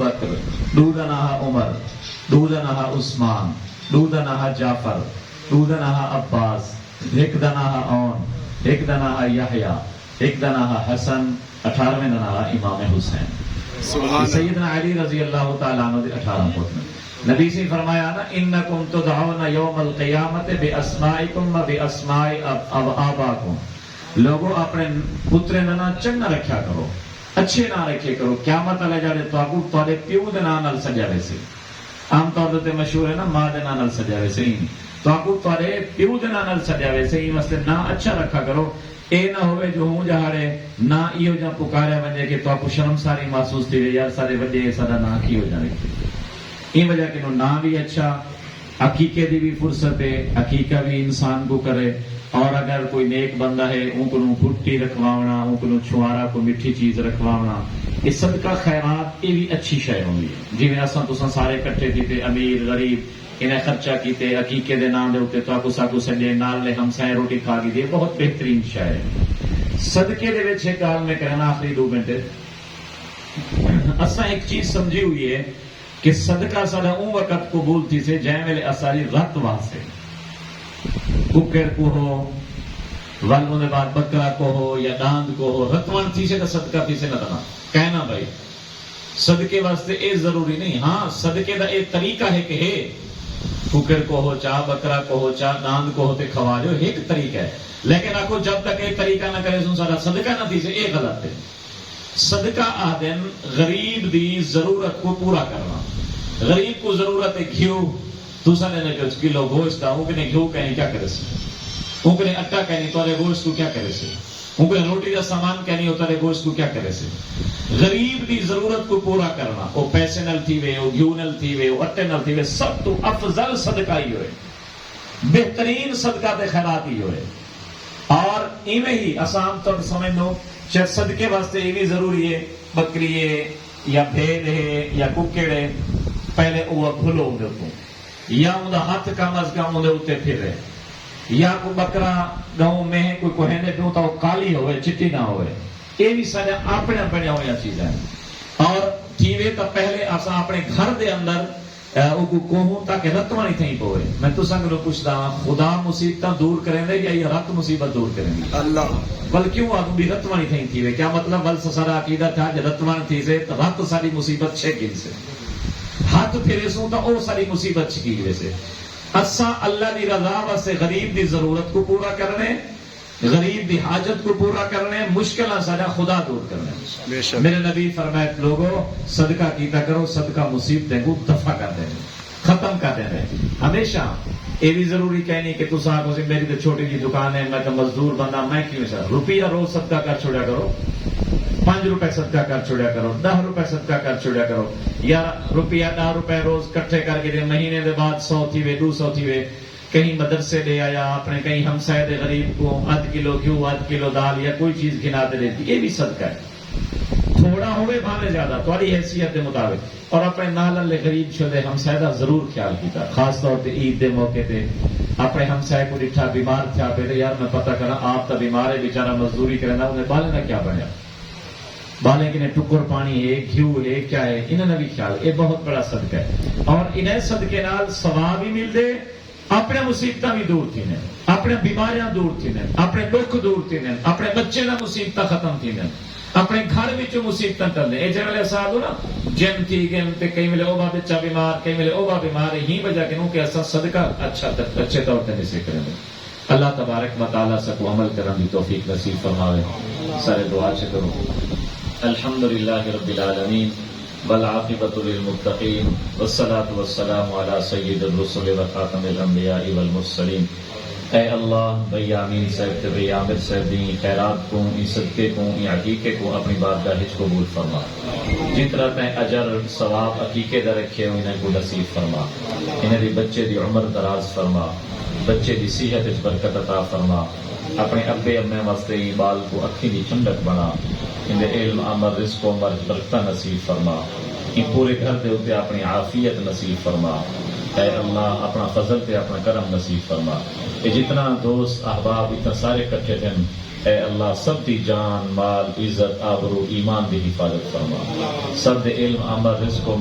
بکر، دودنہا عمر، دودنہا عثمان، دودنہا جعفر، دودنہا عباس، ایک دنہا اون، ایک دنہا یحییٰ، ایک دنہا حسن، 18ویں دنہا امام حسین۔ سیدنا علی رضی اللہ تعالیٰ عنہ 18 پوت میں نبی سے فرمایا نا انکم تدعون یوم القیامت باسمائکم و باسماء آباکم، لوگوں اپنے پترے دا نام چنگا رکھیا کرو، اچھے نام رکھے کرو، قیامت والے جڑے تواڈے پیو دے نام نال سجاوے سے، عام طور تے مشہور ہے نا ماں دے نام نال سجاوے سے، تواڈے پیو دے نام نال سجاوے سے، یہ مسئلے نام اچھا رکھا کرو، اے نہ ہوئے جو ہوں جہاڑے نہ ایو جا پکاریا ونجے کہ تو شرم ساری محسوس تھی یار سارے وڈے سارا نام کی ہو جائے، این وجہ کہ نام بھی اچھا، عقیقے دی بھی فرصت ہے، عقیقہ بھی انسان کو کرے، اور اگر کوئی نیک بندہ ہے ان کو بھٹی رکھواونا، ان کو چھوارا کو میٹھی چیز رکھواونا، یہ صدقہ خیرات یہ بھی اچھی شے ہوندی ہے، جی میں اساں تساں سارے اکٹھے کیتے امیر غریب انہیں خرچہ کیتے عقیقے دے نام دے اوتے تو کو ساکو سجے نال لے ہمسائے روٹی کھا گئی دی، بہت بہترین شے ہے۔ صدقے دے وچ ایک گل میں کہنا آخری 2 گھنٹے اساں ایک چیز سمجھی ہوئی ہے کہ صدقہ ساڈا اون وقت قبول تھی سے جے ویلے اساری رت واسطے ککڑ کو ہو ول اون دے بعد بکرا کو ہو یا ڈاند کو ہو رتوان تھی سے صدقہ تھی سے نہ دنا کہنا بھائی صدقے واسطے اے ضروری نہیں، ہاں صدقے دا ایک طریقہ ہے کہ ہے ککڑ کو ہو چاہ بکرا کو ہو چاہ ڈاند کو ہو تے کھوا جو ایک طریقہ ہے، لیکن آکو جب تک ایک طریقہ نہ کرے سن سارا صدقہ نہ تھی سے اے غلط ہے۔ صدقہ آدن غریب دی ضرورت کو پورا کرنا، غریب کو ضرورت ہے گھیو تو سنے نے 5 کلو گوشت ہے، ان کے گھیو کہیں کیا کرے سے، ان کے اٹا کہیں تو گوشت کو کیا کرے سے، ان کے روٹی کا سامان کہیں ہوتا ہے گوشت کو کیا کرے سے۔ غریب دی ضرورت کو پورا کرنا، وہ پیسے نل تھی وے، وہ گھیو نل تھی وے، وہ اٹے نل تھی وے، سب تو افضل صدقہ ہی ہوئے، بہترین صدقہ تے خیرات ہی ہوئے۔ اور ایویں ہی آسان طور سمجھ لو شاید صدقے واسطے یہ بھی ضروری ہے بکری ہے یا بھیڑ ہے یا ککڑ ہے پہلے وہ کھلو اندر تو یا ان ہاتھ کم از کم اندر اتنے پھر رہے، یا کوئی بکرا گاؤں میں ہے کوئی کوہنے پیوں تو کالی ہوئے چٹی نہ ہوئے، یہ بھی سارے اپنے اپنے ہوئی چیزیں ہیں۔ اور تھیوے تو پہلے اساں اپنے گھر دے اندر کو کوہوں تاکہ رت وانی تھیں پوے۔ میں تو سنگ پوچھتا ہوں خدا مصیبتاں دور کریں دے یا یہ رت مصیبت دور کریں گے؟ اللہ بل کیوں آدم بھی رت وانی تھیں تھیوے، کیا مطلب بل سارا عقیدہ تھا جو رت وانی تھی سے رت ساری مصیبت چھے گن سے ہاتھ پھرے سوں تو او ساری مصیبت چھکی گئے سے۔ اساں اللہ دی رضا واسطے غریب دی ضرورت کو پورا کرنے، غریب دی حاجت کو پورا کرنے، مشکلہ سارا خدا دور کرنے۔ میرے نبی فرمائے لوگوں صدقہ کیتا کرو، صدقہ مصیبتیں کو دفع کر دیں ختم کر دیں۔ ہمیشہ یہ بھی ضروری کہنی کہ تسا آگو سے میری تو چھوٹی جی دکان ہے، میں تو مزدور بندہ، میں کیوں سر روپیہ روز صدقہ کر چھوڑیا کرو، 5 روپے صدقہ کر چھوڑیا کرو، 10 روپے صدقہ کر چھوڑیا کرو، یا روپیہ 10 روپے روز کٹھے کر کے مہینے دے بعد 100 تھی وے 200 تھی وے کہیں مدرسے دے آیا اپنے کہیں ہمسائے دے غریب کو 1/2 کلو گھیو 1/2 کلو دال یا کوئی چیز گھنا دے دیتی، یہ بھی صدقہ ہے، تھوڑا ہوئے بھانے زیادہ تھوڑی حیثیت کے مطابق۔ اور اپنے نال غریب چھوڑے ہمسائے دا ضرور خیال کیتا، خاص طور پہ عید دے موقع تے اپنے ہمسائے کو ڈٹھا بیمار تھا پہ یار میں پتہ کرا آپ تا بیمار ہے بیچارہ مزدوری کرنا، انہیں بالے نہ کیا بنیا، بالے کنے ٹکر پانی ہے گھیو ہے کیا ہے، انہیں نہ بھی خیال، یہ بہت بڑا صدقہ ہے۔ اور انہیں صدقے نال ثواب بھی مل دے، اپنے مصیبتاں بھی دور تھی ہیں، اپنے بیماریاں دور تھی ہیں، اپنے دکھ دور تھی ہیں، اپنے بچے نہ مصیبتاں ختم تھی ہیں، اپنے گھر میں مصیبتاں ٹلنے۔ اے جے ویلے صاحب نا جن تھی گن تے کئی ویلے او با بچہ بیمار، کئی ویلے او با بیمار، ہی وجہ کہ نو کہ اساں صدقہ اچھے طور تے نہیں کریں۔ اللہ تبارک و تعالی سب کو عمل کرنے کی توفیق نصیب فرماوے۔ سارے دعا چ کرو۔ الحمدللہ رب العالمین والعاقبۃ للمتقین والصلاۃ والسلام علی سید الرسل وخاتم الانبیاء والمرسلین۔ اے اللہ بھئی آمین صاحب تے بھئی عامر صاحب دی خیرات کو، ان صدقے کو، ان عقیقے کو اپنی بارگاہ وچ قبول فرما، جس طرح تے اجر ثواب عقیقے دا رکھے ہو انہیں کو نصیب فرما، انہیں دی بچے دی عمر دراز فرما، بچے دی صحت وچ برکت عطا فرما، اپنے ابے امے واسطے بال کو اکھی دی ٹھنڈک بنا، ان علم عمل رزق و عمر برکتہ نصیب فرما، ان پورے گھر دے اوتے اپنی عافیت نصیب فرما۔ اے اللہ اپنا فضل تے اپنا کرم نصیب فرما۔ یہ جتنا دوست احباب اتنا سارے کٹھے تھے اے اللہ سب دی جان مال عزت آبرو ایمان دی حفاظت فرما، سب دے علم عمل رزق و